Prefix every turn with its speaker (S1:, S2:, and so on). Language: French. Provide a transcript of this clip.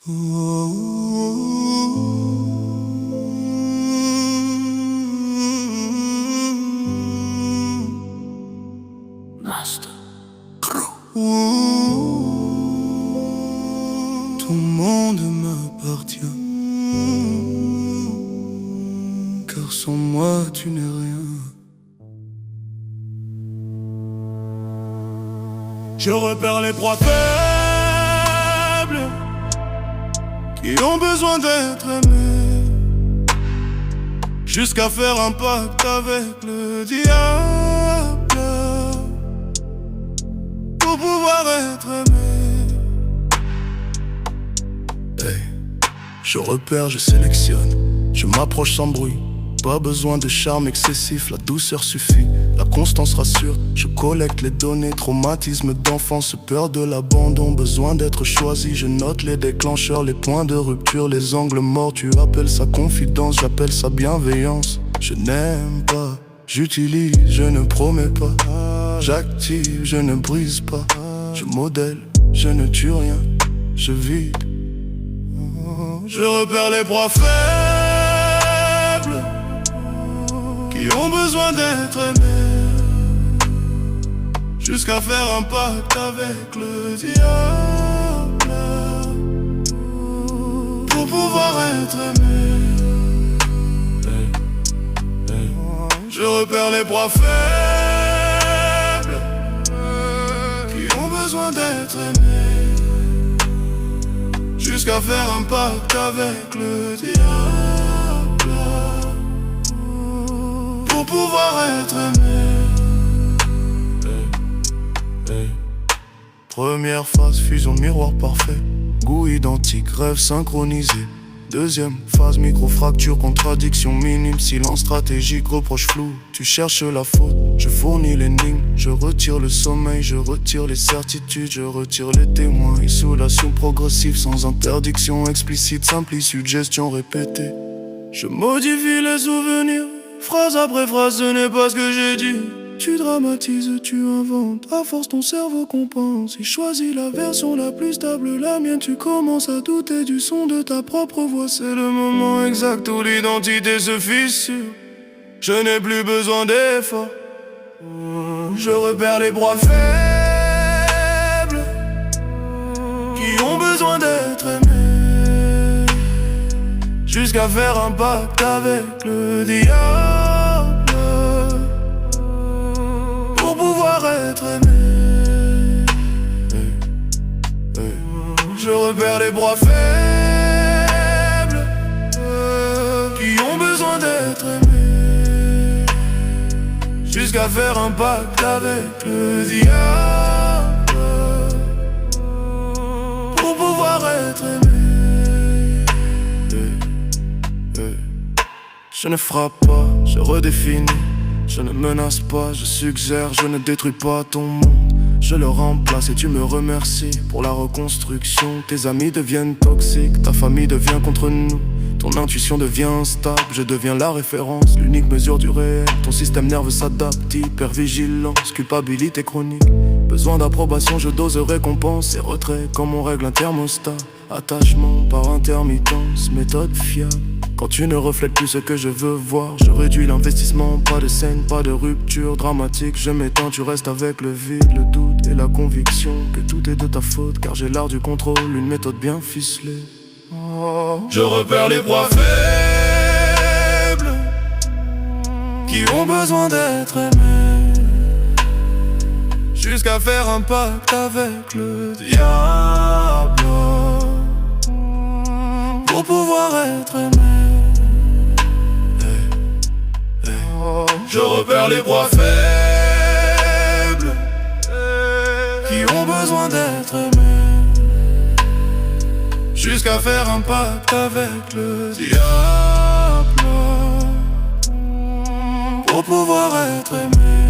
S1: Master Crew. Ton monde m'appartient, car sans moi tu n'es rien. Je repère les proies faibles qui ont besoin d'être aimés, jusqu'à faire un pacte avec le diable pour pouvoir être aimé. Hey. Je repère, je sélectionne, je m'approche sans bruit. Pas besoin de charme excessif, la douceur suffit. La constance rassure, je collecte les données. Traumatisme d'enfance, peur de l'abandon, besoin d'être choisi. Je note les déclencheurs, les points de rupture, les angles morts. Tu appelles ça confidence, j'appelle ça bienveillance. Je n'aime pas, j'utilise, je ne promets pas. J'active, je ne brise pas. Je modèle, je ne tue rien, je vide. Je repère les proies faibles qui ont besoin d'être aimés, jusqu'à faire un pacte avec le diable pour pouvoir être aimé. Je repère les proies faibles qui ont besoin d'être aimés, jusqu'à faire un pacte avec le diable pour pouvoir être aimé. Première phase, fusion miroir parfait, goût identique, rêve synchronisé. Deuxième phase, micro-fracture, contradiction minime, silence stratégique, reproche flou. Tu cherches la faute, je fournis l'énigme. Je retire le sommeil, je retire les certitudes, je retire les témoins. Isolation progressive, sans interdiction explicite, simple suggestion répétée. Je modifie les souvenirs, phrase après phrase, ce n'est pas ce que j'ai dit. Tu dramatises, tu inventes, à force ton cerveau compense. Il choisit la version la plus stable, la mienne. Tu commences à douter du son de ta propre voix. C'est le moment exact où l'identité se fissure. Je n'ai plus besoin d'efforts. Je repère les proies faibles qui ont besoin d'être aimés, jusqu'à faire un pacte avec le diable pour pouvoir être aimé. Je repère les proies faibles qui ont besoin d'être aimés, jusqu'à faire un pacte avec le diable pour pouvoir être aimé. Je ne frappe pas, je redéfinis. Je ne menace pas, je suggère, je ne détruis pas ton monde. Je le remplace et tu me remercies pour la reconstruction. Tes amis deviennent toxiques, ta famille devient contre nous. Ton intuition devient instable, je deviens la référence, l'unique mesure du réel. Ton système nerveux s'adapte, hypervigilance, culpabilité chronique. Besoin d'approbation, je dose récompense et retrait comme on règle un thermostat. Attachement par intermittence, méthode fiable. Quand tu ne reflètes plus ce que je veux voir, je réduis l'investissement, pas de scène, pas de rupture dramatique. Je m'éteins, tu restes avec le vide, le doute et la conviction que tout est de ta faute, car j'ai l'art du contrôle, une méthode bien ficelée. Je repère les proies faibles qui ont besoin d'être aimés, jusqu'à faire un pacte avec le diable pour pouvoir être aimé. Je repère les proies faibles qui ont besoin d'être aimés, jusqu'à faire un pacte avec le diable pour pouvoir être aimé.